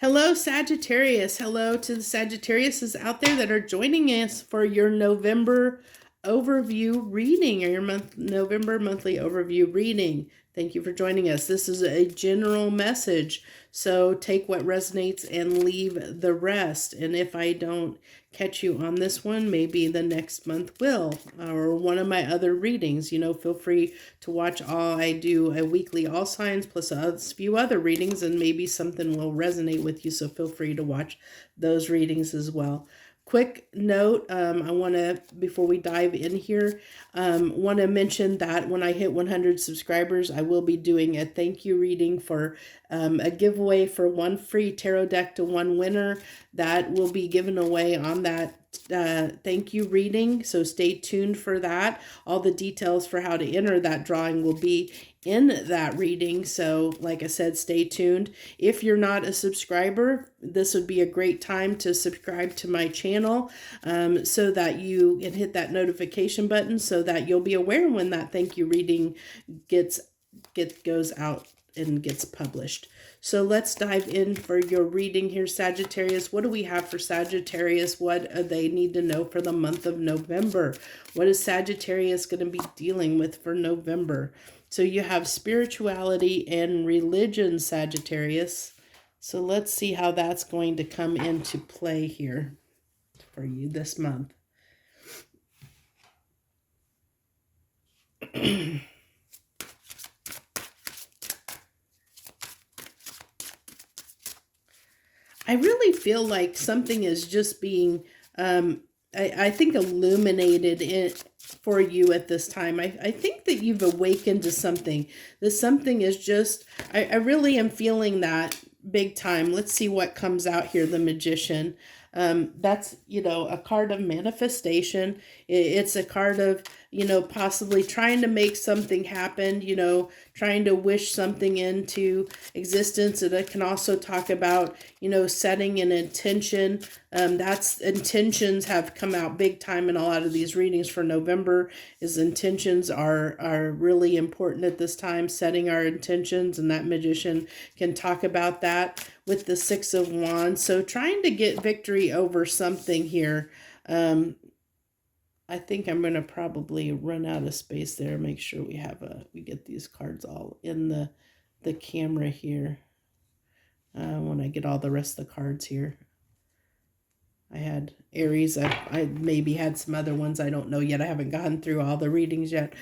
Hello, Sagittarius. Hello to the Sagittariuses out there that are joining us for your November overview reading, or your November monthly overview reading. Thank you for joining us. This is a general message, so take what resonates and leave the rest. And if I don't catch you on this one, maybe the next month will, or one of my other readings. Feel free to watch all. I do a weekly all signs plus a few other readings, and maybe something will resonate with you, so feel free to watch those readings as well. Quick note, I want to, before we dive in here, want to mention that when I hit 100 subscribers, I will be doing a thank you reading for a giveaway for one free tarot deck to one winner that will be given away on that thank you reading. So stay tuned for that. All the details for how to enter that drawing will be in that reading. So like I said, stay tuned. If you're not a subscriber, this would be a great time to subscribe to my channel so that you can hit that notification button so that you'll be aware when that thank you reading goes out and gets published. So let's dive in for your reading here, Sagittarius. What do we have for Sagittarius? What do they need to know for the month of November? What is Sagittarius going to be dealing with for November? So you have spirituality and religion, Sagittarius. So let's see how that's going to come into play here for you this month. I really feel like something is just being, I think, illuminated for you at this time. I think that you've awakened to something. This something is just, I really am feeling that big time. Let's see what comes out here. The Magician. That's, a card of manifestation. It's a card of, possibly trying to make something happen, trying to wish something into existence. And it can also talk about, setting an intention. That's intentions have come out big time in a lot of these readings for November. Is intentions are really important at this time, setting our intentions, and that Magician can talk about that with the Six of Wands. So trying to get victory over something here. I think I'm going to probably run out of space there. Make sure we get these cards all in the camera here. When I get all the rest of the cards here. I had Aries. I maybe had some other ones. I don't know yet. I haven't gone through all the readings yet.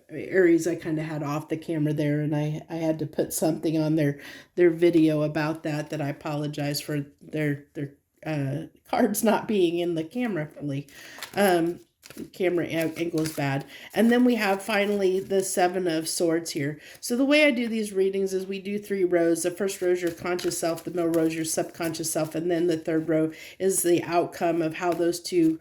Aries I kind of had off the camera there, and I had to put something on their video about that I apologize for their cards not being in the camera fully. Camera angle is bad. And then we have finally the Seven of Swords here. So the way I do these readings is we do 3 rows. The first row is your conscious self, the middle row is your subconscious self, and then the third row is the outcome of how those two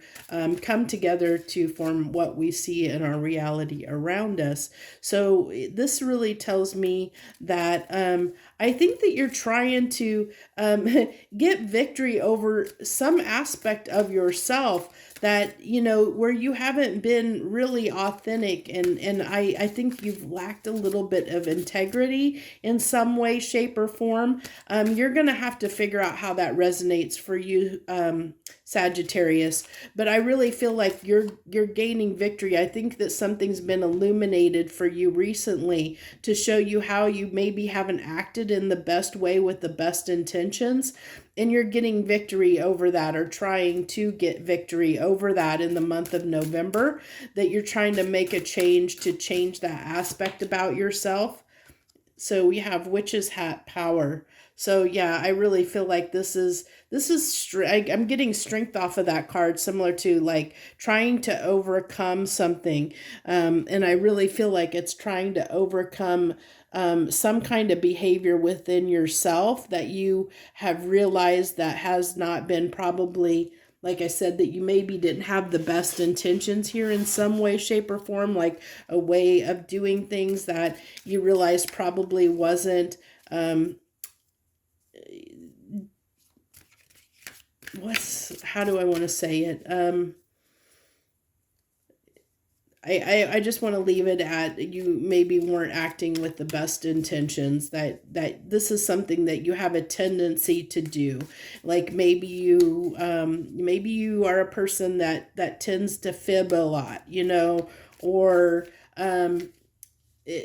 come together to form what we see in our reality around us. So this really tells me that I think that you're trying to get victory over some aspect of yourself that, where you haven't been really authentic. And I think you've lacked a little bit of integrity in some way, shape, or form. You're going to have to figure out how that resonates for you, Sagittarius. But I really feel like you're gaining victory. I think that something's been illuminated for you recently to show you how you maybe haven't acted in the best way with the best intentions. And you're getting victory over that, or trying to get victory over that in the month of November, that you're trying to make a change to change that aspect about yourself. So we have Witch's Hat power. So yeah, I really feel like this is I'm getting strength off of that card, similar to like trying to overcome something. And I really feel like it's trying to overcome some kind of behavior within yourself that you have realized that has not been probably, like I said, that you maybe didn't have the best intentions here in some way, shape, or form, like a way of doing things that you realized probably wasn't, how do I want to say it? I just want to leave it at you maybe weren't acting with the best intentions, that this is something that you have a tendency to do. Like maybe you are a person that tends to fib a lot, or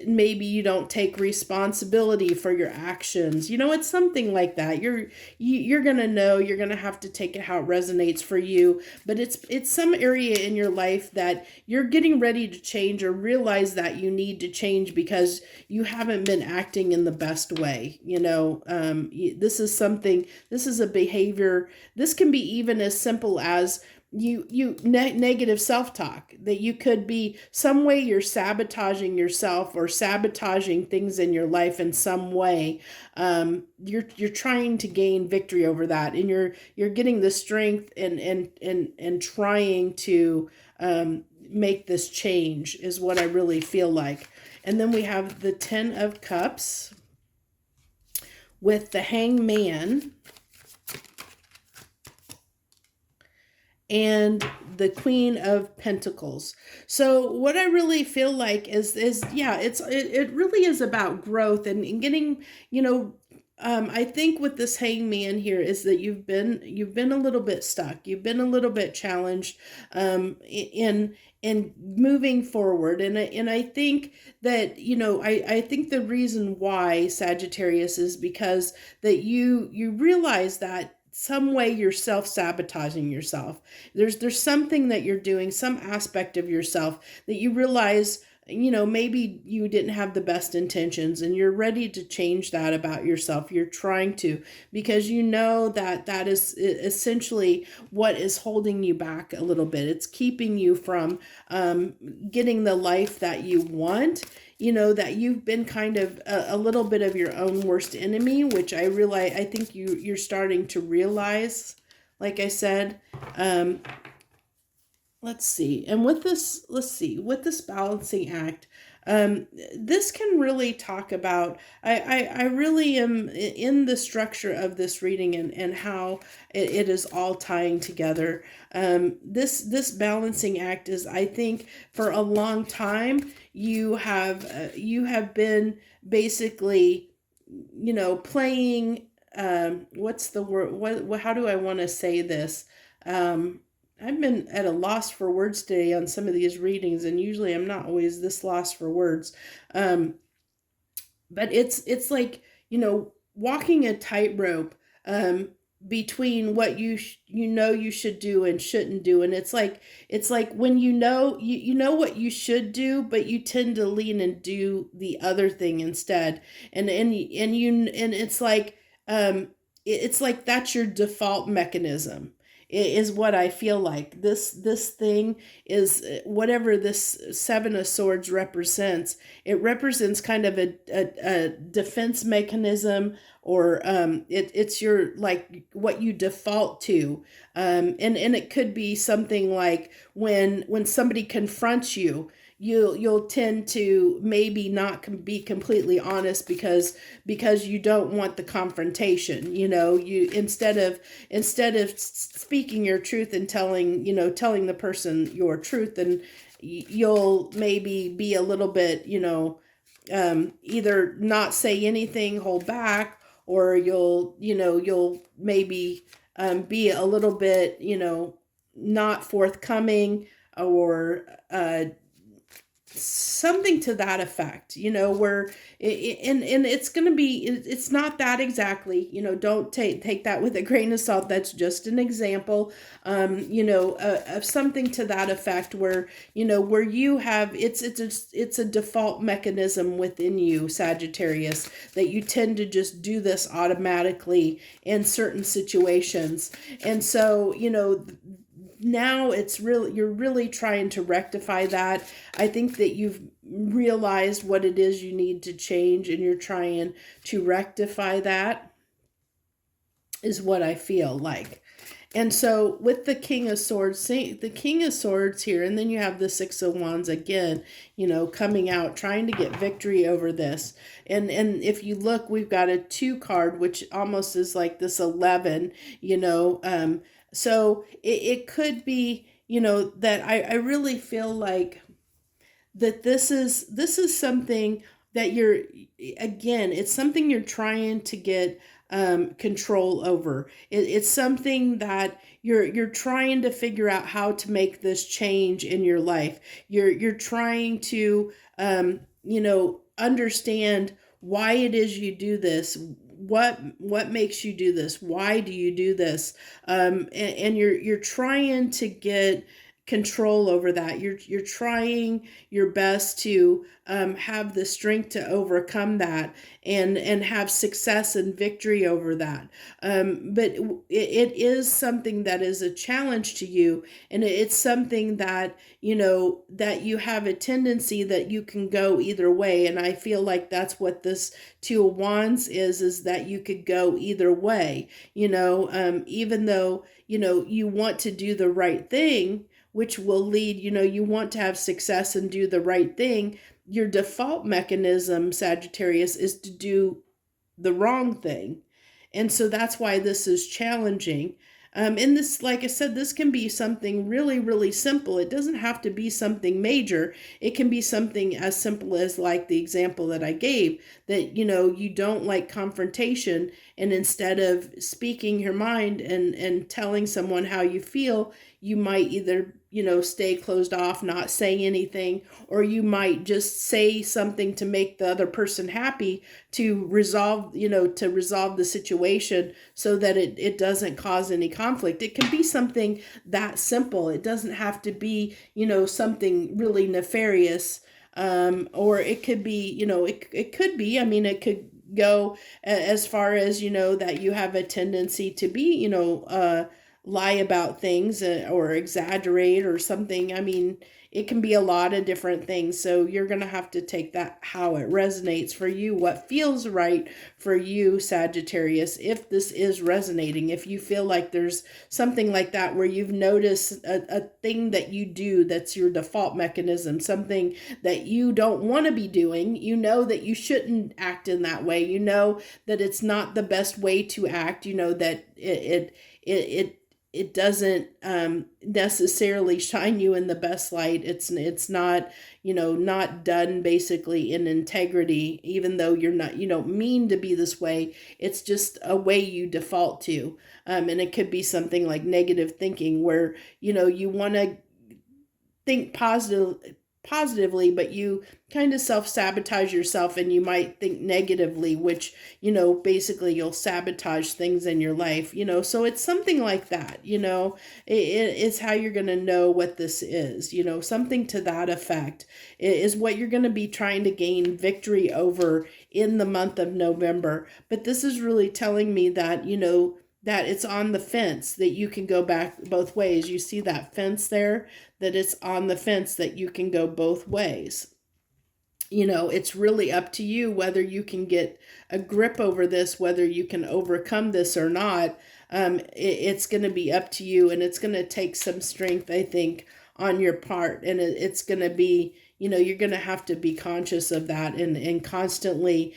maybe you don't take responsibility for your actions. It's something like that. You're gonna know. You're gonna have to take it how it resonates for you. But it's some area in your life that you're getting ready to change, or realize that you need to change because you haven't been acting in the best way. This is something. This is a behavior. This can be even as simple as negative self-talk, that you could be some way you're sabotaging yourself or sabotaging things in your life in some way. You're trying to gain victory over that, and you're getting the strength and trying to make this change, is what I really feel like. And then we have the 10 of Cups with the Hangman and the Queen of Pentacles. So what I really feel like is yeah, it really is about growth and getting, I think with this Hangman here is that you've been a little bit stuck. You've been a little bit challenged in moving forward. And I think that, I think the reason why, Sagittarius, is because that you realize that some way you're self-sabotaging yourself. There's something that you're doing, some aspect of yourself that you realize, maybe you didn't have the best intentions, and you're ready to change that about yourself. You're trying to, because that is essentially what is holding you back a little bit. It's keeping you from getting the life that you want. That you've been kind of a little bit of your own worst enemy, which I think you're starting to realize, like I said. Let's see. And with this balancing act, this can really talk about, I really am in the structure of this reading and how it is all tying together. This balancing act is, I think, for a long time, you have been basically, playing, what's the word? How do I want to say this? I've been at a loss for words today on some of these readings, and usually I'm not always this lost for words. But it's like, walking a tightrope between what you should do and shouldn't do. And it's like when you know what you should do, but you tend to lean and do the other thing instead. And it's like that's your default mechanism. Is what I feel like. This thing is, whatever this Seven of Swords represents. It represents kind of a defense mechanism, or it's your, like, what you default to. And it could be something like when somebody confronts you, you'll tend to maybe not be completely honest because you don't want the confrontation. You instead of speaking your truth and telling the person your truth, and you'll maybe be a little bit, either not say anything, hold back, or you'll maybe be a little bit, not forthcoming, or something to that effect, where and it's going to be, it's not that exactly, don't take that with a grain of salt. That's just an example, of something to that effect, where where you have, it's a default mechanism within you, Sagittarius, that you tend to just do this automatically in certain situations. And so, now you're really trying to rectify that. I think that you've realized what it is you need to change, and you're trying to rectify that, is what I feel like. And so with the King of Swords, the King of Swords here, and then you have the Six of Wands again, coming out, trying to get victory over this. And if you look, we've got a 2 card, which almost is like this 11, so it could be, that I really feel like that this is something that again, it's something you're trying to get control over. It's something that you're trying to figure out how to make this change in your life. You're trying to understand why it is you do this. What makes you do this? Why do you do this? And you're trying to get control over that. You're trying your best to have the strength to overcome that and have success and victory over that. But it is something that is a challenge to you, and it's something that that you have a tendency that you can go either way. And I feel like that's what this Two of Wands is that you could go either way. Even though you want to do the right thing, which will lead, you want to have success and do the right thing. Your default mechanism, Sagittarius, is to do the wrong thing. And so that's why this is challenging. And this, like I said, this can be something really, really simple. It doesn't have to be something major. It can be something as simple as like the example that I gave, that, you don't like confrontation. And instead of speaking your mind and telling someone how you feel, you might either, stay closed off, not saying anything, or you might just say something to make the other person happy to resolve the situation so that it doesn't cause any conflict. It can be something that simple. It doesn't have to be, something really nefarious. Or it could be, it could be, it could go as far as, that you have a tendency to be, lie about things or exaggerate or something. It can be a lot of different things. So you're going to have to take that how it resonates for you, what feels right for you, Sagittarius. If this is resonating, if you feel like there's something like that where you've noticed a thing that you do that's your default mechanism, something that you don't want to be doing, that you shouldn't act in that way, that it's not the best way to act, that it doesn't necessarily shine you in the best light. It's not, not done basically in integrity, even though you don't mean to be this way. It's just a way you default to. And it could be something like negative thinking where, you want to think positively, but you kind of self-sabotage yourself and you might think negatively, which, basically you'll sabotage things in your life, so it's something like that, it's how you're going to know what this is, something to that effect is what you're going to be trying to gain victory over in the month of November. But this is really telling me that, that it's on the fence, that you can go back both ways. You see that fence there, that it's on the fence, that you can go both ways. It's really up to you whether you can get a grip over this, whether you can overcome this or not. It's going to be up to you, and it's going to take some strength, I think, on your part. And it's going to be, you're going to have to be conscious of that and constantly,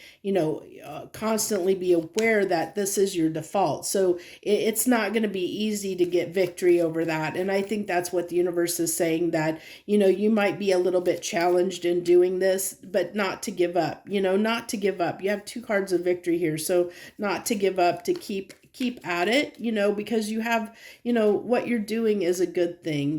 constantly be aware that this is your default. So it's not going to be easy to get victory over that. And I think that's what the universe is saying, that, you might be a little bit challenged in doing this, but not to give up, not to give up. You have 2 cards of victory here. So not to give up, to keep at it, because you have, what you're doing is a good thing,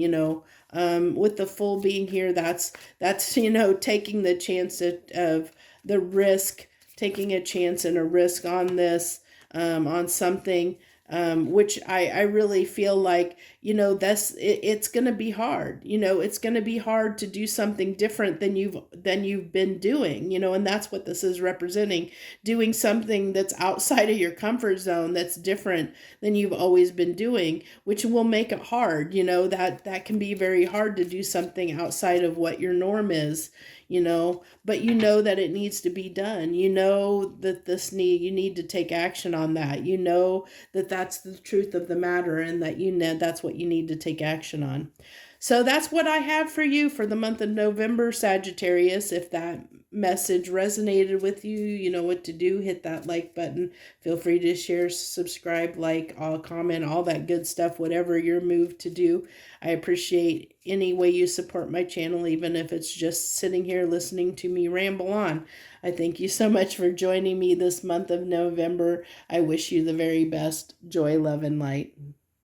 with the Fool being here, that's taking the chance of the risk, taking a chance and a risk on this, on something, which I really feel like, it's going to be hard, it's going to be hard to do something different than you've been doing, and that's what this is representing, doing something that's outside of your comfort zone, that's different than you've always been doing, which will make it hard, that can be very hard to do something outside of what your norm is, but that it needs to be done, that you need to take action on that, that that's the truth of the matter, and that that's what you need to take action on. So that's what I have for you for the month of November, Sagittarius. If that message resonated with you, you know what to do. Hit that like button. Feel free to share, subscribe, like, comment, all that good stuff, whatever you're moved to do. I appreciate any way you support my channel, even if it's just sitting here listening to me ramble on. I thank you so much for joining me this month of November. I wish you the very best. Joy, love, and light.